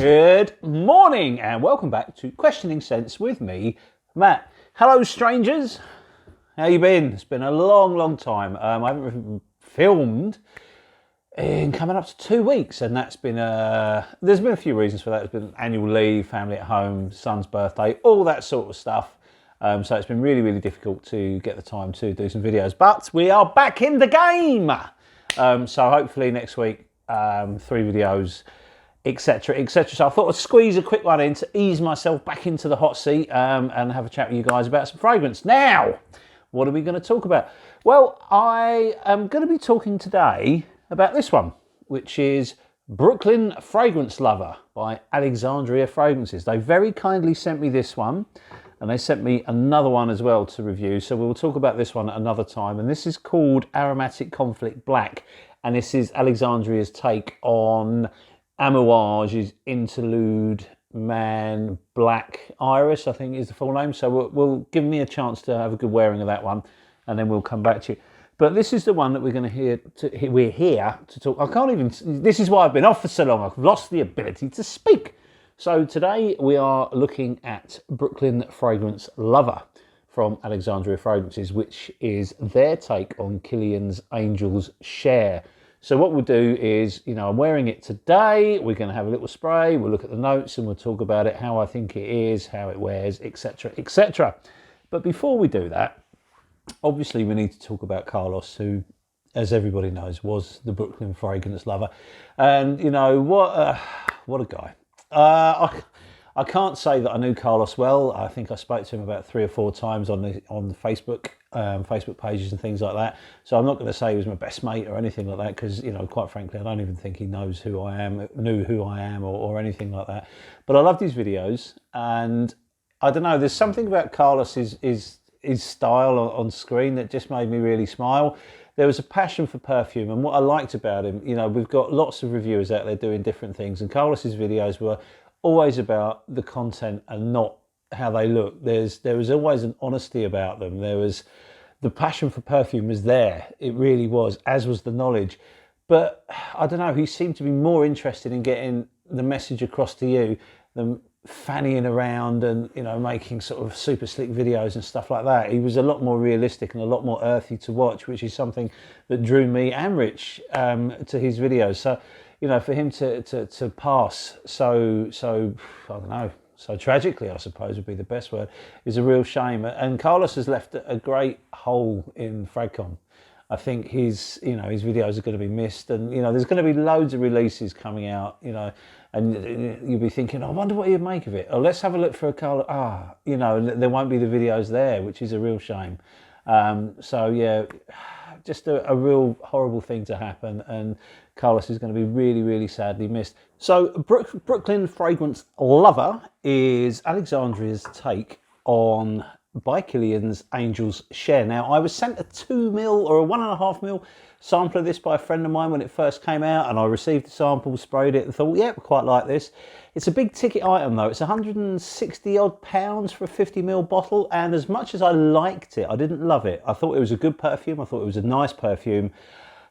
Good morning and welcome back to Questioning Sense with me, Matt. Hello strangers, how you been? It's been a long time. I haven't filmed in coming up to 2 weeks, and that's been there's been a few reasons for that. There's been annual leave, family at home, son's birthday, all that sort of stuff. So it's been really difficult to get the time to do some videos, but we are back in the game. So hopefully next week 3 videos, etc. So I thought I'd squeeze a quick one in to ease myself back into the hot seat and have a chat with you guys about some fragrance. Now, what are we going to talk about? Well, I am going to be talking today about this one, which is Brooklyn Fragrance Lover by Alexandria Fragrances. They very kindly sent me this one, and they sent me another one as well to review. So we'll talk about this one at another time. And this is called Aromatic Conflict Black. And this is Alexandria's take on Amouage's Interlude Man Black Iris, I think is the full name. So we'll give me a chance to have a good wearing of that one, and then we'll come back to you. But this is the one that we're going to we're here to talk. I can't even, this is why I've been off for so long. I've lost the ability to speak. So today we are looking at Brooklyn Fragrance Lover from Alexandria Fragrances, which is their take on Kilian's Angel's Share. So what we'll do is, I'm wearing it today. We're going to have a little spray. We'll look at the notes and we'll talk about it, how I think it is, how it wears, etc. But before we do that, obviously we need to talk about Carlos, who, as everybody knows, was the Brooklyn Fragrance Lover. And, what a guy. I can't say that I knew Carlos well. I think I spoke to him about 3 or 4 times on the Facebook pages and things like that. So I'm not going to say he was my best mate or anything like that, because quite frankly I don't even think he knew who I am or anything like that. But I loved his videos, and I don't know, there's something about Carlos's his style on screen that just made me really smile. There was a passion for perfume, and what I liked about him, we've got lots of reviewers out there doing different things, and Carlos's videos were always about the content and not how they look. There was always an honesty about them. There was the passion for perfume was there. It really was, as was the knowledge. But I don't know, he seemed to be more interested in getting the message across to you than fannying around and making sort of super slick videos and stuff like that. He was a lot more realistic and a lot more earthy to watch, which is something that drew me and Rich to his videos. So for him to pass so I don't know, so tragically, I suppose would be the best word, is a real shame. And Carlos has left a great hole in Fragcom. I think his videos are going to be missed, and there's going to be loads of releases coming out, and you'll be thinking, I wonder what he'd make of it. Or let's have a look for a Carlos. There won't be the videos there, which is a real shame. So yeah, just a real horrible thing to happen, and Carlos is going to be really sadly missed. So Brooklyn Fragrance Lover is Alexandria's take on by Kilian's Angel's Share. Now, I was sent a 2 ml or a 1.5 ml sample of this by a friend of mine when it first came out, and I received the sample, sprayed it, and thought, yeah, quite like this. It's a big ticket item though. It's 160 odd pounds for a 50 ml bottle, and as much as I liked it, I didn't love it. I thought it was a good perfume. I thought it was a nice perfume,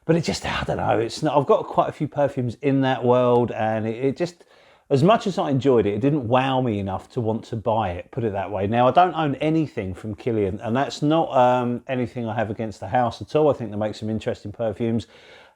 but it just, I don't know. It's not. I've got quite a few perfumes in that world, and it just, as much as I enjoyed it, it didn't wow me enough to want to buy it, put it that way. Now, I don't own anything from Kilian, and that's not anything I have against the house at all. I think they make some interesting perfumes,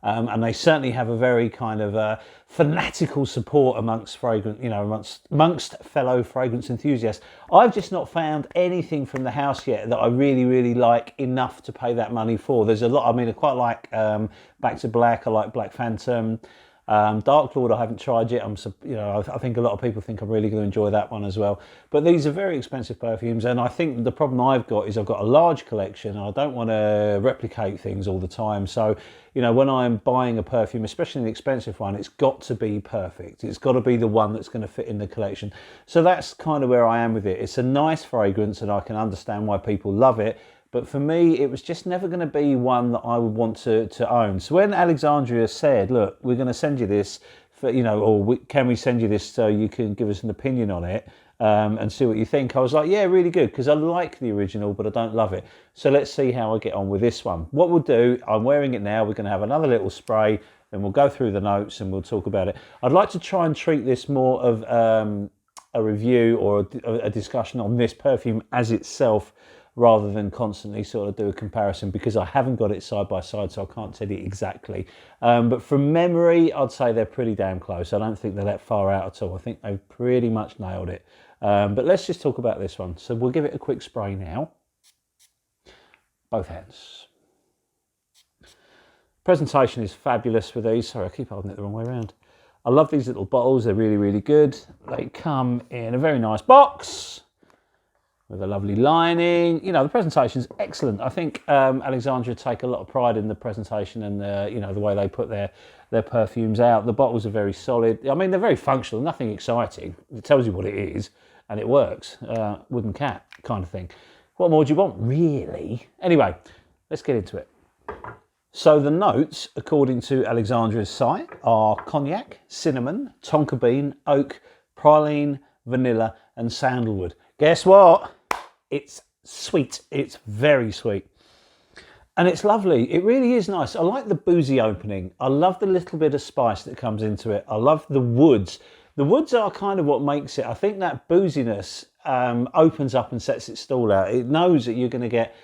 and they certainly have a very kind of fanatical support amongst amongst fellow fragrance enthusiasts. I've just not found anything from the house yet that I really like enough to pay that money for. There's a lot. I mean, I quite like Back to Black. I like Black Phantom. Dark Lord I haven't tried yet. I think a lot of people think I'm really going to enjoy that one as well. But these are very expensive perfumes, and I think the problem I've got is I've got a large collection and I don't want to replicate things all the time. So, when I'm buying a perfume, especially an expensive one, it's got to be perfect. It's got to be the one that's going to fit in the collection. So that's kind of where I am with it. It's a nice fragrance, and I can understand why people love it. But for me, it was just never going to be one that I would want to own. So when Alexandria said, look, we're going to send you this, for, can we send you this so you can give us an opinion on it and see what you think? I was like, yeah, really good, because I like the original, but I don't love it. So let's see how I get on with this one. What we'll do, I'm wearing it now. We're going to have another little spray, then we'll go through the notes and we'll talk about it. I'd like to try and treat this more of a review or a discussion on this perfume as itself, rather than constantly sort of do a comparison, because I haven't got it side by side, so I can't tell you exactly. But from memory, I'd say they're pretty damn close. I don't think they're that far out at all. I think they've pretty much nailed it. But let's just talk about this one. So we'll give it a quick spray now. Both hands. Presentation is fabulous with these. Sorry, I keep holding it the wrong way around. I love these little bottles. They're really, really good. They come in a very nice box with a lovely lining. You know, the presentation is excellent. I think Alexandria take a lot of pride in the presentation and the way they put their perfumes out. The bottles are very solid. I mean, they're very functional, nothing exciting. It tells you what it is and it works. Wooden cat kind of thing. What more do you want, really? Anyway, let's get into it. So the notes, according to Alexandria's site, are cognac, cinnamon, tonka bean, oak, praline, vanilla and sandalwood. Guess what? It's sweet. It's very sweet. And it's lovely. It really is nice. I like the boozy opening. I love the little bit of spice that comes into it. I love the woods. The woods are kind of what makes it. I think that booziness opens up and sets its stall out. It knows that you're going to get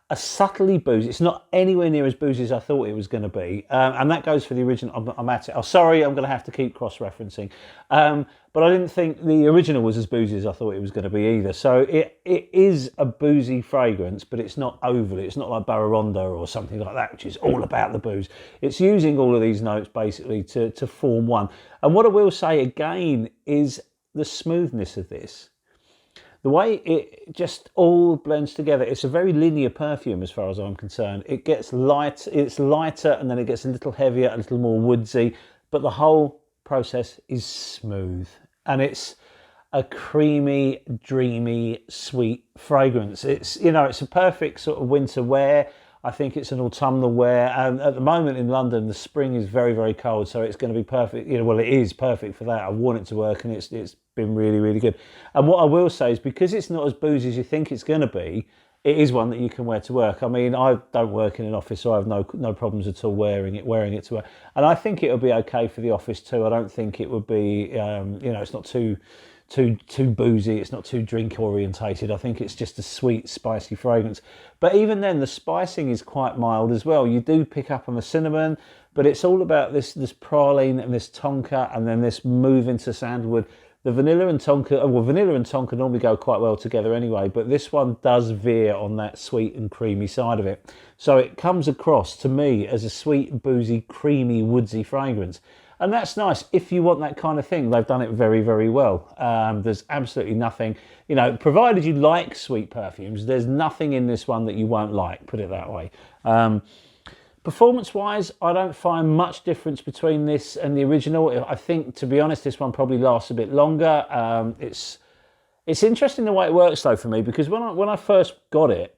a subtly boozy. It's not anywhere near as boozy as I thought it was going to be. And that goes for the original. I'm at it. Oh, sorry, I'm going to have to keep cross-referencing. But I didn't think the original was as boozy as I thought it was going to be either. So it is a boozy fragrance, but it's not overly. It's not like Baroronda or something like that, which is all about the booze. It's using all of these notes basically to form one. And what I will say again is the smoothness of this. The way it just all blends together. It's a very linear perfume as far as I'm concerned. It gets light, it's lighter, and then it gets a little heavier, a little more woodsy, but the whole process is smooth. And it's a creamy, dreamy, sweet fragrance. It's, it's a perfect sort of winter wear. I think it's an autumnal wear, and at the moment in London, the spring is very, very cold, so it's going to be perfect. Well, it is perfect for that. I want it to work, and it's been really, really good. And what I will say is, because it's not as boozy as you think it's going to be, it is one that you can wear to work. I mean, I don't work in an office, so I have no problems at all wearing it to work. And I think it'll be okay for the office too. I don't think it would be, it's not too boozy, it's not too drink orientated. I think it's just a sweet, spicy fragrance. But even then, the spicing is quite mild as well. You do pick up on the cinnamon, but it's all about this praline and this tonka, and then this move into sandalwood. The vanilla and tonka normally go quite well together anyway, but this one does veer on that sweet and creamy side of it. So it comes across to me as a sweet, boozy, creamy, woodsy fragrance. And that's nice. If you want that kind of thing, they've done it very, very well. There's absolutely nothing, provided you like sweet perfumes, there's nothing in this one that you won't like, put it that way. Performance-wise, I don't find much difference between this and the original. I think, to be honest, this one probably lasts a bit longer. It's interesting the way it works, though, for me, because when I first got it,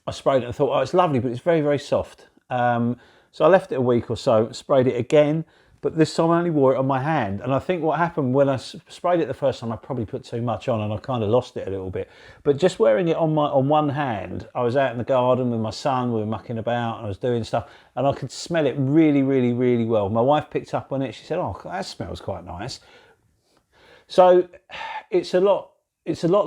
I sprayed it and thought, oh, it's lovely, but it's very, very soft. So I left it a week or so, sprayed it again, but this time I only wore it on my hand. And I think what happened when I sprayed it the first time, I probably put too much on and I kind of lost it a little bit. But just wearing it on one hand, I was out in the garden with my son, we were mucking about and I was doing stuff, and I could smell it really, really, really well. My wife picked up on it. She said, oh, that smells quite nice. So it's a lot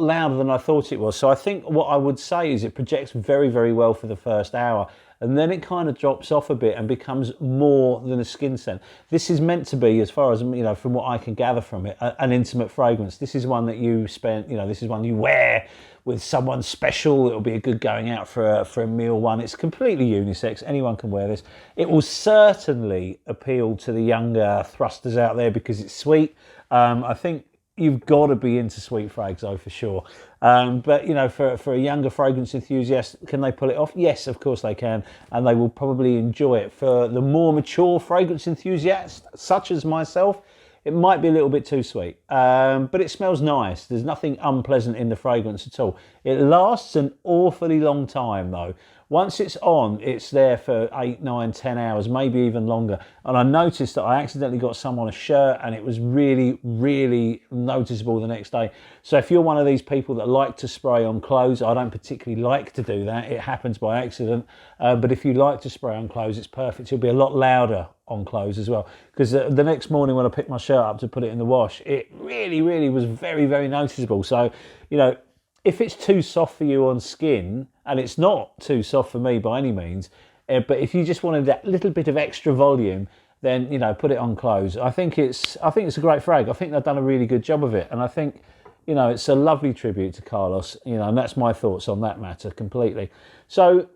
louder than I thought it was. So I think what I would say is it projects very, very well for the first hour. And then it kind of drops off a bit and becomes more than a skin scent. This is meant to be, as far as, from what I can gather from it, an intimate fragrance. This is one that you this is one you wear with someone special. It'll be a good going out for a meal one. It's completely unisex. Anyone can wear this. It will certainly appeal to the younger thrusters out there because it's sweet. I think you've got to be into sweet frags though, for sure. But for a younger fragrance enthusiast, can they pull it off? Yes, of course they can, and they will probably enjoy it. For the more mature fragrance enthusiast, such as myself, it might be a little bit too sweet, but it smells nice. There's nothing unpleasant in the fragrance at all. It lasts an awfully long time though, Once it's on, it's there for 8, 9, 10 hours, maybe even longer. And I noticed that I accidentally got some on a shirt and it was really, really noticeable the next day. So if you're one of these people that like to spray on clothes, I don't particularly like to do that. It happens by accident. But if you like to spray on clothes, it's perfect. It'll be a lot louder on clothes as well. Because the next morning when I picked my shirt up to put it in the wash, it really, really was very, very noticeable. So, you know, if it's too soft for you on skin, and it's not too soft for me by any means, but if you just wanted that little bit of extra volume, then, you know, put it on clothes. I think it's a great frag. I think they've done a really good job of it, and I think, you know, it's a lovely tribute to Carlos, you know, and that's my thoughts on that matter completely. So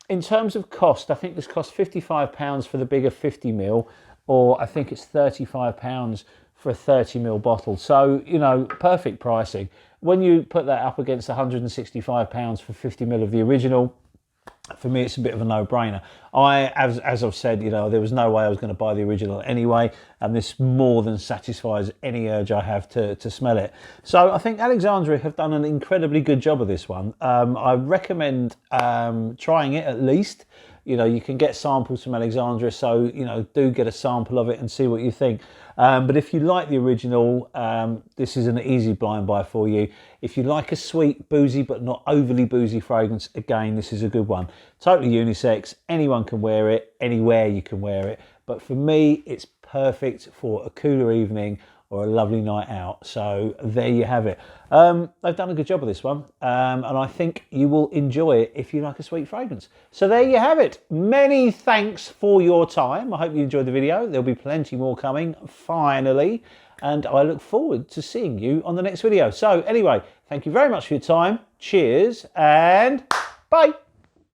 in terms of cost, I think this costs £55 for the bigger 50ml, or I think it's £35 for a 30ml bottle. So, you know, perfect pricing. When you put that up against £165 for 50ml of the original, for me it's a bit of a no-brainer. As I've said, you know, there was no way I was going to buy the original anyway, and this more than satisfies any urge I have to smell it. So I think Alexandria have done an incredibly good job of this one. I recommend trying it at least. You know, you can get samples from Alexandria, so, you know, do get a sample of it and see what you think. But if you like the original, this is an easy blind buy for you. If you like a sweet, boozy, but not overly boozy fragrance, again, this is a good one. Totally unisex, anyone can wear it, anywhere you can wear it. But for me, it's perfect for a cooler evening or a lovely night out. So there you have it. They've done a good job of this one, and I think you will enjoy it if you like a sweet fragrance. So there you have it. Many thanks for your time. I hope you enjoyed the video. There'll be plenty more coming, finally, and I look forward to seeing you on the next video. So anyway, thank you very much for your time. Cheers and bye.